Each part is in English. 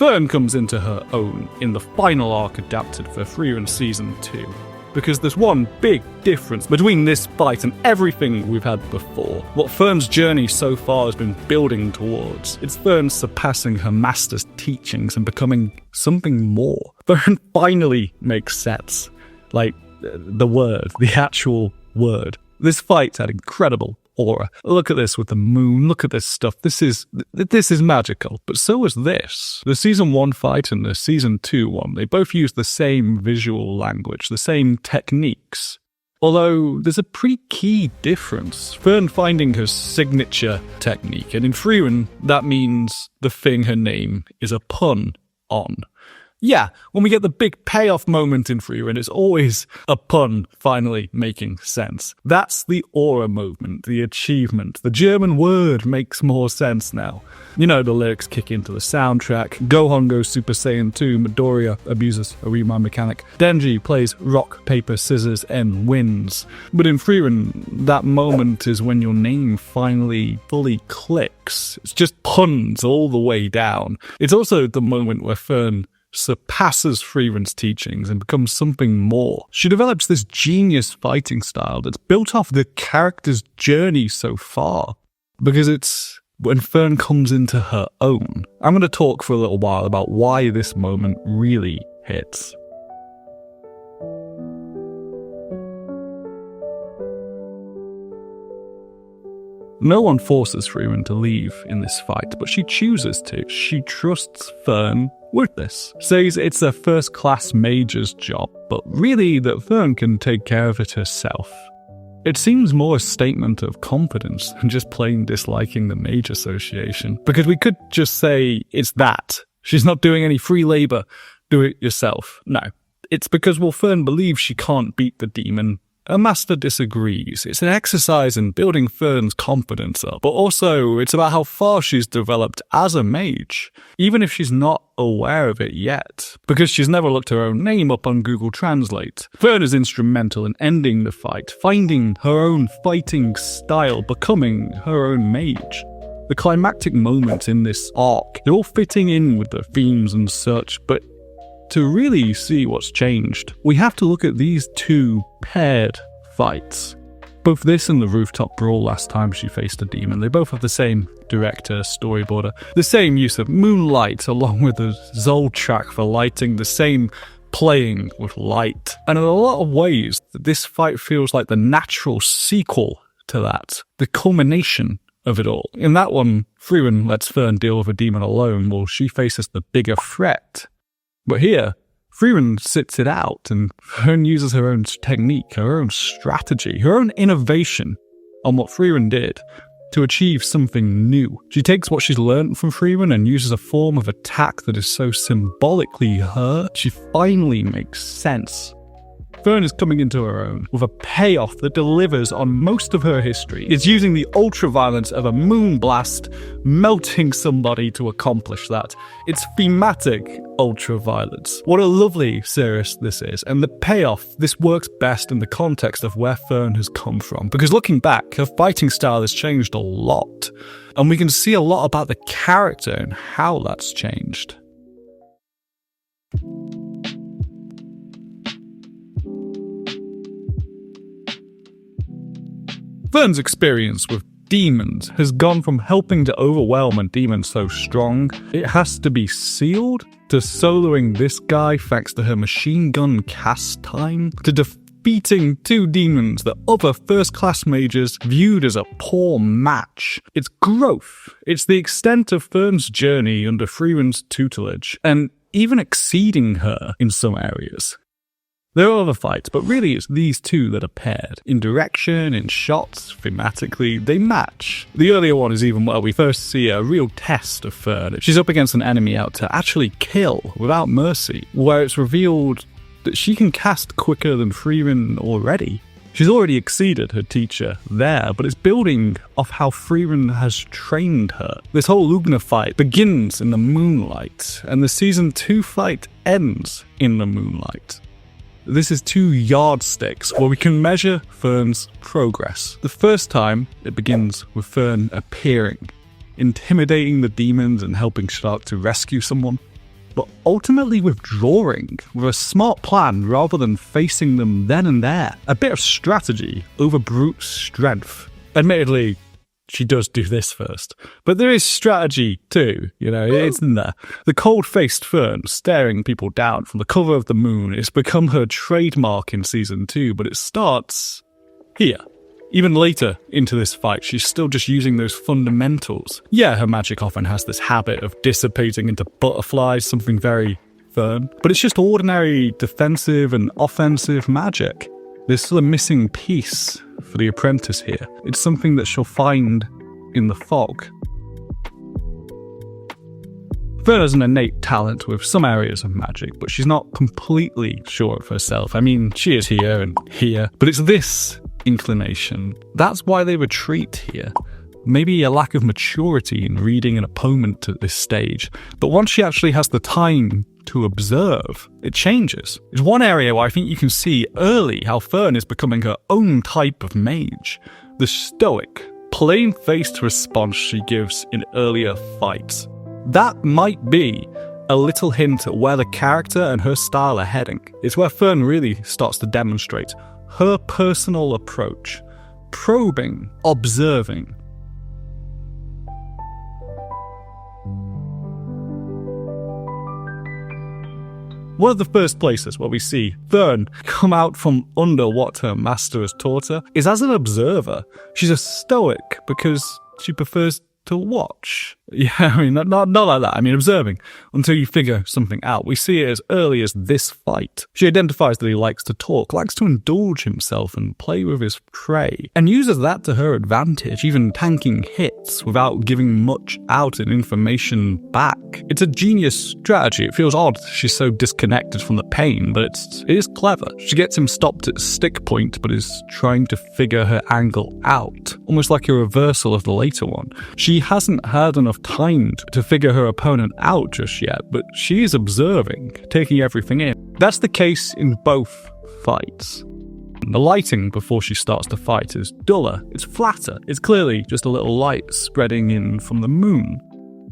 Fern comes into her own in the final arc adapted for Frieren Season 2. Because there's one big difference between this fight and everything we've had before. What Fern's journey so far has been building towards. It's Fern surpassing her master's teachings and becoming something more. Fern finally makes sense. Like, the word, the actual word. This fight had incredible aura. Look at this with the moon, look at this stuff. This is magical, but so is this. The Season 1 fight and the Season 2 one, they both use the same visual language, the same techniques. Although, there's a pretty key difference. Fern finding her signature technique, and in Frieren, that means the thing her name is a pun on. Yeah, when we get the big payoff moment in Frieren, it's always a pun finally making sense. That's the aura movement, the achievement. The German word makes more sense now. You know, the lyrics kick into the soundtrack. Gohan goes Super Saiyan 2, Midoriya abuses a rewind mechanic. Denji plays rock, paper, scissors, and wins. But in Frieren, that moment is when your name finally fully clicks. It's just puns all the way down. It's also the moment where Fern surpasses Frieren's teachings and becomes something more. She develops this genius fighting style that's built off the character's journey so far. Because it's when Fern comes into her own. I'm going to talk for a little while about why this moment really hits. No one forces Frieren to leave in this fight, but she chooses to. She trusts Fern with this. Says it's a first-class mage's job, but really that Fern can take care of it herself. It seems more a statement of confidence than just plain disliking the Mage Association, because we could just say it's that. She's not doing any free labor. Do it yourself. No. It's because, well, Fern believes she can't beat the demon. Her master disagrees. It's an exercise in building Fern's confidence up, but also it's about how far she's developed as a mage, even if she's not aware of it yet, because she's never looked her own name up on Google Translate. Fern is instrumental in ending the fight, finding her own fighting style, becoming her own mage. The climactic moments in this arc, they're all fitting in with the themes and such, but to really see what's changed, we have to look at these two paired fights. Both this and the rooftop brawl last time she faced a demon, they both have the same director, storyboarder, the same use of moonlight along with the Zol track for lighting, the same playing with light. And in a lot of ways, this fight feels like the natural sequel to that, the culmination of it all. In that one, Frieren lets Fern deal with a demon alone while she faces the bigger threat. But here, Frieren sits it out, and Fern uses her own technique, her own strategy, her own innovation on what Frieren did to achieve something new. She takes what she's learned from Frieren and uses a form of attack that is so symbolically her, she finally makes sense. Fern is coming into her own with a payoff that delivers on most of her history. It's using the ultraviolence of a moonblast, melting somebody to accomplish that. It's thematic ultraviolence. What a lovely series this is. And the payoff, this works best in the context of where Fern has come from. Because looking back, her fighting style has changed a lot. And we can see a lot about the character and how that's changed. Fern's experience with demons has gone from helping to overwhelm a demon so strong it has to be sealed, to soloing this guy thanks to her machine gun cast time, to defeating two demons that other first-class mages viewed as a poor match. It's growth. It's the extent of Fern's journey under Frieren's tutelage, and even exceeding her in some areas. There are other fights, but really it's these two that are paired. In direction, in shots, thematically, they match. The earlier one is even where we first see a real test of Fern. She's up against an enemy out to actually kill without mercy, where it's revealed that she can cast quicker than Frieren already. She's already exceeded her teacher there, but it's building off how Frieren has trained her. This whole Lugna fight begins in the moonlight, and the Season 2 fight ends in the moonlight. This is two yardsticks where we can measure Fern's progress. The first time, it begins with Fern appearing, intimidating the demons and helping Stark to rescue someone. but ultimately withdrawing with a smart plan rather than facing them then and there. A bit of strategy over brute strength. Admittedly, she does do this first, but there is strategy too, it's in there. The cold-faced Fern staring people down from the cover of the moon has become her trademark in Season 2, but it starts here. Even later into this fight, she's still just using those fundamentals. Yeah, her magic often has this habit of dissipating into butterflies, something very Fern, but it's just ordinary defensive and offensive magic. There's still a missing piece for the apprentice here. It's something that she'll find in the fog. Fern has an innate talent with some areas of magic, but she's not completely sure of herself. I mean, she is here and here, but it's this inclination. That's why they retreat here. Maybe a lack of maturity in reading an opponent at this stage. But once she actually has the time to observe, it changes. It's one area where I think you can see early how Fern is becoming her own type of mage. The stoic, plain-faced response she gives in earlier fights. That might be a little hint at where the character and her style are heading. It's where Fern really starts to demonstrate her personal approach. Probing, observing. One of the first places where we see Fern come out from under what her master has taught her is as an observer. She's a stoic because she prefers to watch. Yeah, I mean, not like that. I mean, observing until you figure something out. We see it as early as this fight. She identifies that he likes to talk, likes to indulge himself and play with his prey, and uses that to her advantage, even tanking hits without giving much out in information back. It's a genius strategy. It feels odd she's so disconnected from the pain, but it is clever. She gets him stopped at stick point, but is trying to figure her angle out, almost like a reversal of the later one. She hasn't had enough time to figure her opponent out just yet, but she is observing, taking everything in. That's the case in both fights. The lighting before she starts to fight is duller, it's flatter, it's clearly just a little light spreading in from the moon,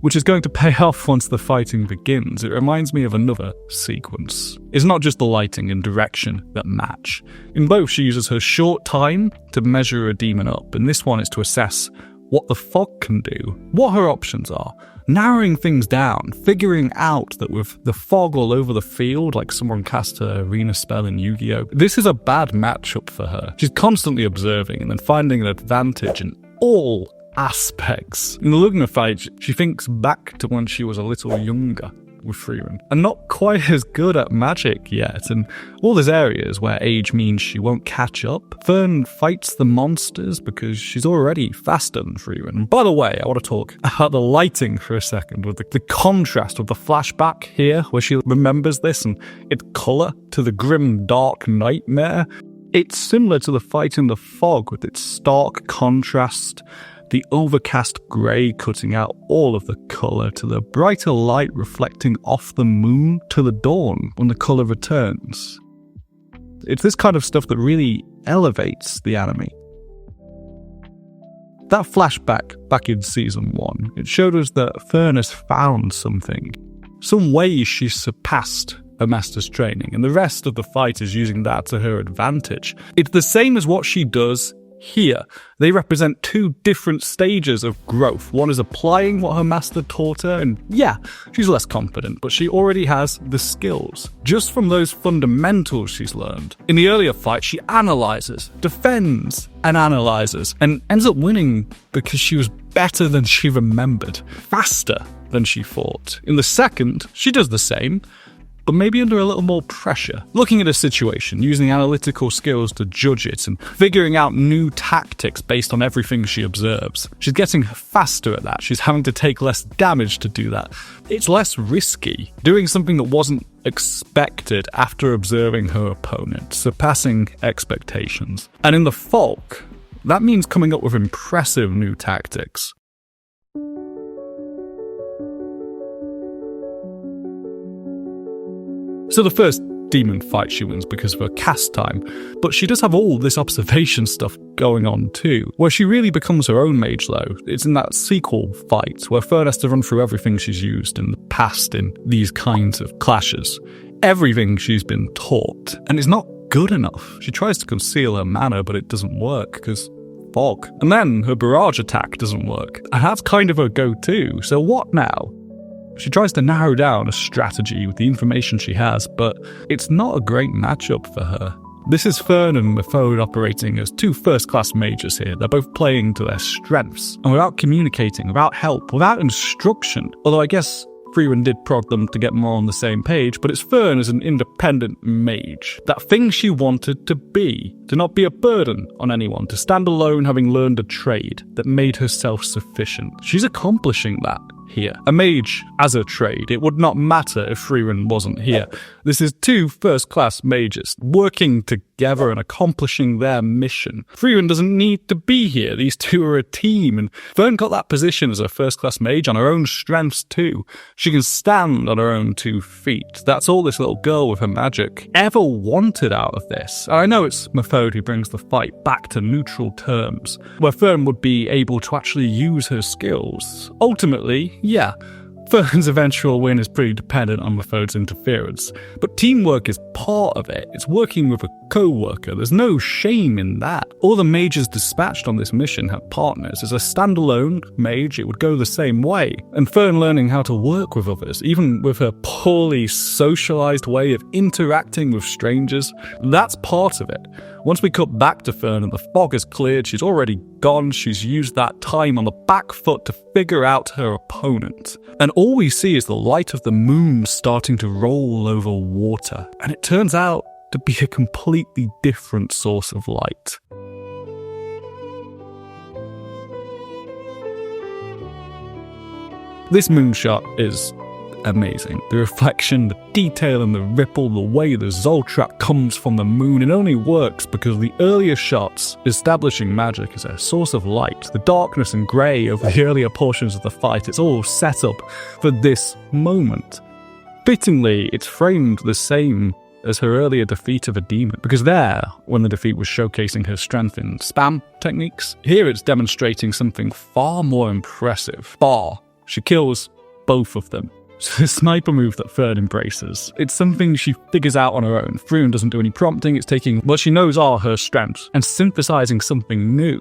which is going to pay off once the fighting begins. It reminds me of another sequence. It's not just the lighting and direction that match. In both, she uses her short time to measure a demon up, and this one is to assess what the fog can do, what her options are, narrowing things down, figuring out that with the fog all over the field, like someone cast her arena spell in Yu-Gi-Oh!, this is a bad matchup for her. She's constantly observing and then finding an advantage in all aspects. In the Lugna fight, she thinks back to when she was a little younger with Frieren, and not quite as good at magic yet, and all these areas where age means she won't catch up. Fern fights the monsters because she's already faster than Frieren. By the way, I want to talk about the lighting for a second, with the contrast with the flashback here, where she remembers this, and its colour to the grim dark nightmare. It's similar to the fight in the fog with its stark contrast, the overcast grey cutting out all of the colour, to the brighter light reflecting off the moon, to the dawn when the colour returns. It's this kind of stuff that really elevates the anime. That flashback back in Season 1, it showed us that Fern has found something. Some way she's surpassed her master's training, and the rest of the fight is using that to her advantage. It's the same as what she does here. They represent two different stages of growth. One is applying what her master taught her, and yeah, she's less confident, but she already has the skills. Just from those fundamentals she's learned. In the earlier fight, she analyzes, defends, and analyzes, and ends up winning because she was better than she remembered, faster than she fought. In the second, she does the same, but maybe under a little more pressure. Looking at a situation, using analytical skills to judge it, and figuring out new tactics based on everything she observes. She's getting faster at that. She's having to take less damage to do that. It's less risky, doing something that wasn't expected after observing her opponent, surpassing expectations. And in the folk, that means coming up with impressive new tactics. So the first demon fight she wins because of her cast time, but she does have all this observation stuff going on too, where she really becomes her own mage though. It's in that sequel fight where Fern has to run through everything she's used in the past in these kinds of clashes. Everything she's been taught, and it's not good enough. She tries to conceal her mana, but it doesn't work, because fog. And then her barrage attack doesn't work, and that's kind of her go-to, so what now? She tries to narrow down a strategy with the information she has, but it's not a great matchup for her. This is Fern and Methode operating as two first-class mages here. They're both playing to their strengths, and without communicating, without help, without instruction. Although I guess Frieren did prod them to get more on the same page, but it's Fern as an independent mage. That thing she wanted to be, to not be a burden on anyone, to stand alone having learned a trade that made her self-sufficient. She's accomplishing that here. A mage as a trade. It would not matter if Frieren wasn't here. This is two first-class mages working together and accomplishing their mission. Frieren doesn't need to be here. These two are a team, and Fern got that position as a first-class mage on her own strengths too. She can stand on her own 2 feet. That's all this little girl with her magic ever wanted out of this. And I know it's Methode who brings the fight back to neutral terms, where Fern would be able to actually use her skills. Ultimately, yeah, Fern's eventual win is pretty dependent on Methode's interference, but teamwork is part of it. It's working with a co-worker. There's no shame in that. All the mages dispatched on this mission have partners. As a standalone mage, it would go the same way. And Fern learning how to work with others, even with her poorly socialized way of interacting with strangers, that's part of it. Once we cut back to Fern and the fog has cleared, she's already gone. She's used that time on the back foot to figure out her opponent. And all we see is the light of the moon starting to roll over water. And it turns out to be a completely different source of light. This moonshot is amazing. The reflection, the detail and the ripple, the way the Zoltrak comes from the moon, it only works because the earlier shots establishing magic as a source of light, the darkness and grey over the earlier portions of the fight, it's all set up for this moment. Fittingly, it's framed the same as her earlier defeat of a demon, because there, when the defeat was showcasing her strength in spam techniques, here it's demonstrating something far more impressive. She kills both of them. So the sniper move that Fern embraces, it's something she figures out on her own. Frieren doesn't do any prompting, it's taking what she knows are her strengths and synthesizing something new.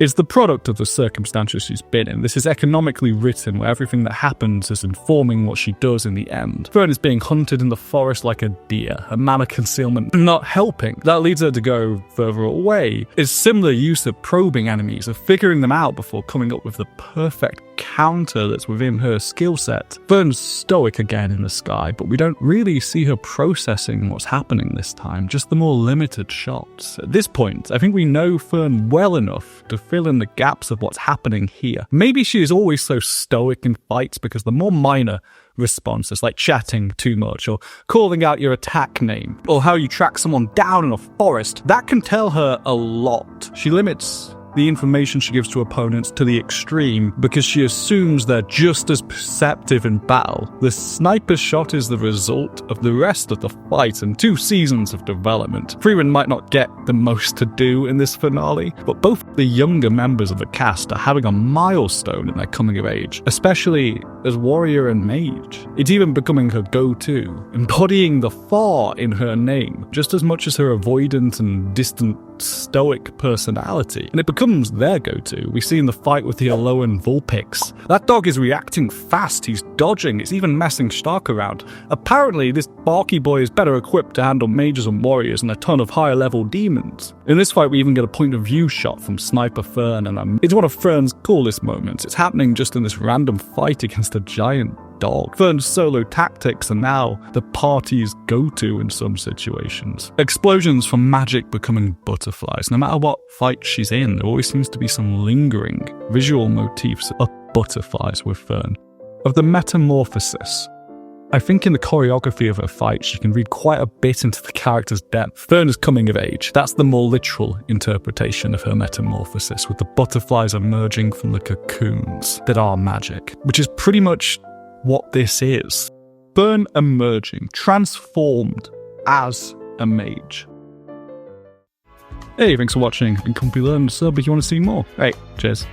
It's the product of the circumstances she's been in. This is economically written, where everything that happens is informing what she does in the end. Fern is being hunted in the forest like a deer, her mana concealment not helping. That leads her to go further away. It's similar use of probing enemies, of figuring them out before coming up with the perfect counter that's within her skill set. Fern's stoic again in the sky, but we don't really see her processing what's happening this time, just the more limited shots. At this point, I think we know Fern well enough to fill in the gaps of what's happening here. Maybe she is always so stoic in fights because the more minor responses, like chatting too much or calling out your attack name or how you track someone down in a forest, that can tell her a lot. She limits the information she gives to opponents to the extreme because she assumes they're just as perceptive in battle. The sniper shot is the result of the rest of the fight and 2 seasons of development. Frieren might not get the most to do in this finale, but both the younger members of the cast are having a milestone in their coming of age, especially as warrior and mage. It's even becoming her go-to, embodying the far in her name, just as much as her avoidant and distant stoic personality, and it becomes their go-to. We see in the fight with the Alolan Vulpix, that dog is reacting fast, he's dodging, it's even messing Stark around. Apparently this Barky boy is better equipped to handle mages and warriors and a ton of higher level demons. In this fight we even get a point of view shot from Sniper Fern, and it's one of Fern's coolest moments. It's happening just in this random fight against a giant dog. Fern's solo tactics are now the party's go-to in some situations. Explosions from magic becoming butterflies. No matter what fight she's in, there always seems to be some lingering visual motifs of butterflies with Fern. Of the metamorphosis, I think in the choreography of her fight, she can read quite a bit into the character's depth. Fern is coming of age. That's the more literal interpretation of her metamorphosis, with the butterflies emerging from the cocoons that are magic, which is pretty much what this is. Fern emerging, transformed as a mage. Hey, thanks for watching. I've been Compy Learn, sub if you want to see more. Hey, cheers.